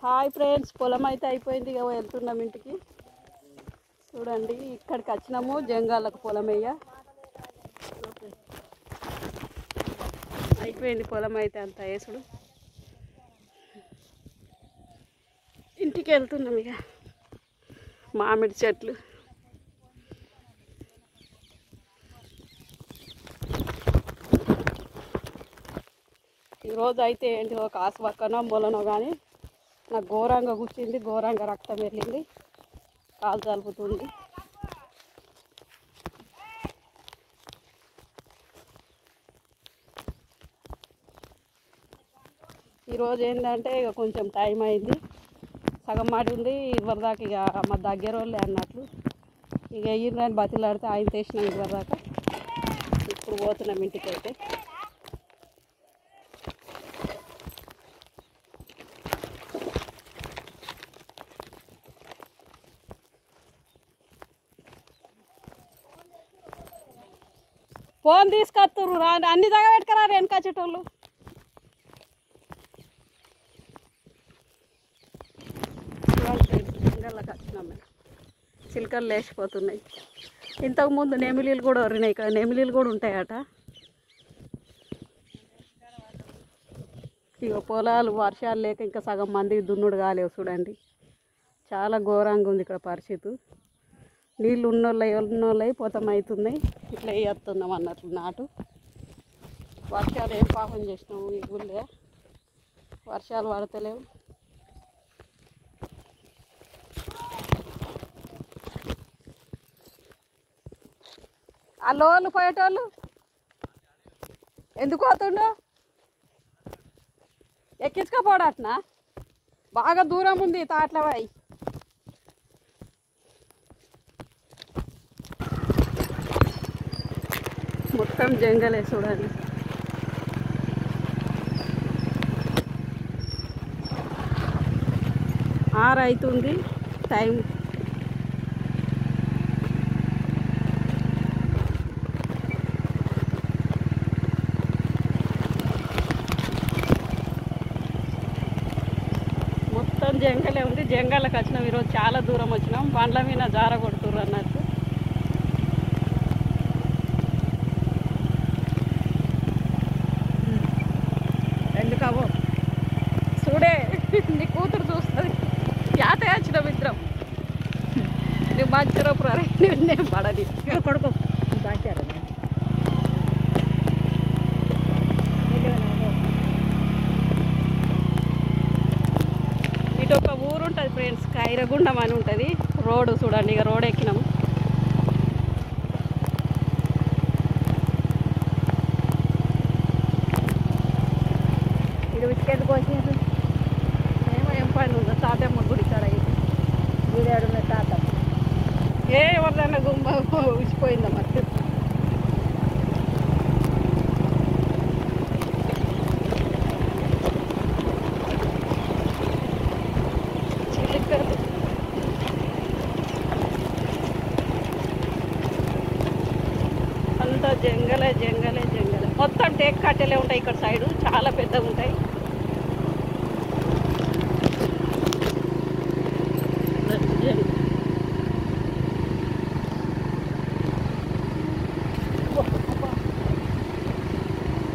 Hi friends, పొలం అయితే అయిపోయింది. ఇక వెళ్తున్నాం ఇంటికి. చూడండి, ఇక్కడికి వచ్చినాము జంగాలకు పొలం అయ్యా. అయిపోయింది పొలం అయితే అంతా వేసుడు. ఇంటికి వెళ్తున్నాం. ఇక మామిడి చెట్లు ఈరోజు అయితే ఏంటి ఒక ఆసు పక్కనో మొలనో కానీ నాకు ఘోరంగా కూర్చింది, ఘోరంగా రక్తం వెళ్ళింది, కాలు తలుపుతుంది. ఈరోజు ఏంటంటే ఇక కొంచెం టైం అయింది, సగం మాడింది ఇవరిదాకా. ఇక మా దగ్గర వాళ్ళే అన్నట్లు ఇక ఎయ్యిందని బతిలాడితే ఆయన తెచ్చినాం ఇవరిదాకా. ఇప్పుడు పోతున్నాం ఇంటికి. అయితే ఫోన్ తీసుకొస్తుర్రు, అన్ని దగ్గర పెట్టుకురారు వెనకొచ్చేటోళ్ళు. జంగల్లోకి వచ్చినాం మేము. చిలకలు లేచిపోతున్నాయి. ఇంతకుముందు నెమిలీలు కూడా వరినాయి, ఇక్కడ నెమిలీలు కూడా ఉంటాయట. ఇక పొలాలు వర్షాలు లేక ఇంకా సగం మంది దున్నుడు కాలేవు. చూడండి, చాలా ఘోరంగా ఉంది ఇక్కడ పరిస్థితి. నీళ్ళు ఉన్నోళ్ళయి పోతం అవుతున్నాయి. ఇట్లా వేస్తున్నాం అన్నట్లు నాటు. వర్షాలు ఏం పాపం చేసినాము ఈ ఊళ్ళో, వర్షాలు పడతలేవు. వాళ్ళు పోయేటోళ్ళు ఎందుకు పోతుండో ఎక్కించుకపోడట్నా, బాగా దూరం ఉంది తాట్లవాయి. మొత్తం జంగలే చూడండి. అవుతుంది టైం. మొత్తం జంగలే ఉంది. జంగళ్ళకి వచ్చినాం ఈరోజు, చాలా దూరం వచ్చినాం. బండ్ల మీద జార కొడుతుర్రు అన్నట్టు. ఎందుకవో చూడే, నీ కూతురు చూస్తుంది. యాత వచ్చిన మిత్రం నువ్వు మంచిరప్పుడు నేను పడని కొడుకు బాచారు. ఇటు ఒక ఊరు ఉంటుంది ఫ్రెండ్స్, ఖైరగుండం అని ఉంటుంది. రోడ్డు చూడండి, ఇక రోడ్ ఎక్కినాము. ఇటు విసుకెళ్ళి కోసేది ఏమో ఏం పని ఉందో. తాతమ్మ గుడి కాడ గుడి తాతమ్మ ఎవరిదైనా గుమ్మ ఉసిపోయిందా మరి. అంతా జంగలే జంగలే జంగలే. మొత్తం టేక్ కట్టెలే ఉంటాయి ఇక్కడ సైడు, చాలా పెద్దగా ఉంటాయి.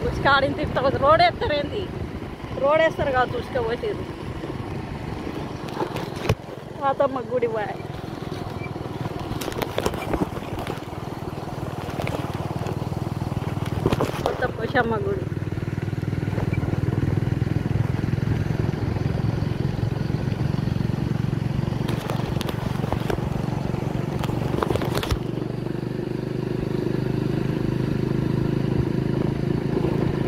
ఉసుకాడిని తిప్పుతా రోడ్ వేస్తారు. ఏంటి రోడ్ వేస్తారు కాదు, ఉసుకపోసేది. తాతమ్మ గుడి బాయ్. కొత్త పోషమ్మ గుడి.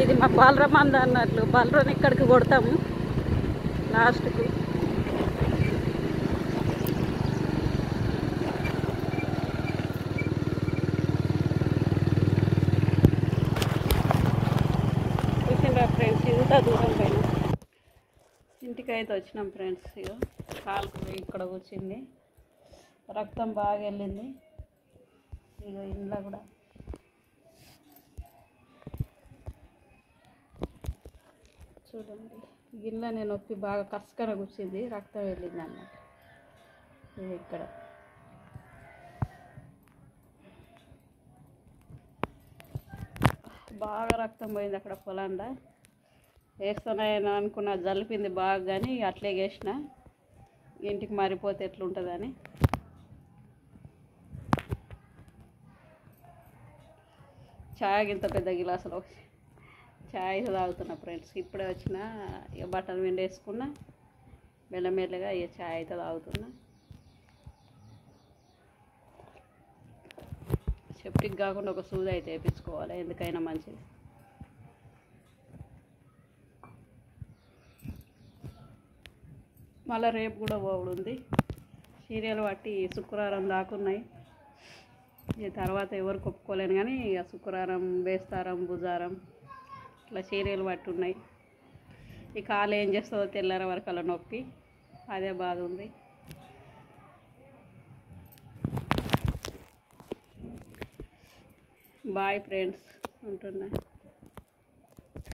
ఇది మా బాలరమంద అన్నట్లు. బాలరాని ఇక్కడికి కొడతాము లాస్ట్కు. చూసిండ్రా ఫ్రెండ్స్, ఇంత దూరం పైన ఇంటికి అయితే వచ్చినాం ఫ్రెండ్స్. ఇక కాలుకు ఇక్కడ కూర్చుంది, రక్తం బాగా వెళ్ళింది. ఇక ఇంట్లో కూడా చూడండి గిన్నె నొప్పి బాగా కసకన కూర్చింది, రక్తం వెళ్ళింది అన్నట్టు. ఇది ఇక్కడ బాగా రక్తం పోయింది అక్కడ పొలంలో. వేస్తున్నాయని అనుకున్న, జలిపింది బాగా, కానీ అట్లే వేసిన ఇంటికి మారిపోతే ఎట్లుంటుందని. చాయ్ ఇంత పెద్ద గిలాసులో చాయ్ తాగుతున్నా ఫ్రెండ్స్. ఇప్పుడే వచ్చిన, ఇక బట్టలు విండేసుకున్నా, మెల్లమెల్లగా ఇక చాయ్ అయితే తాగుతున్నా. సెప్టిక్ కాకుండా ఒక సూది అయితే వేయించుకోవాలి, ఎందుకైనా మంచిది. మళ్ళీ రేపు కూడా పోవుడు ఉంది. సీరియల్ బట్టి శుక్రవారం దాకున్నాయి. ఇక తర్వాత ఎవరు కొప్పుకోలేను, కానీ ఇక శుక్రవారం, బేస్తారం, బుధవారం ఇట్లా సీరియల్ బట్టి ఉన్నాయి. ఈ కాలు ఏం చేస్తుందో తెల్లార వరకు అలా నొప్పి, అదే బాధ ఉంది. బాయ్ ఫ్రెండ్స్, ఉంటున్నా.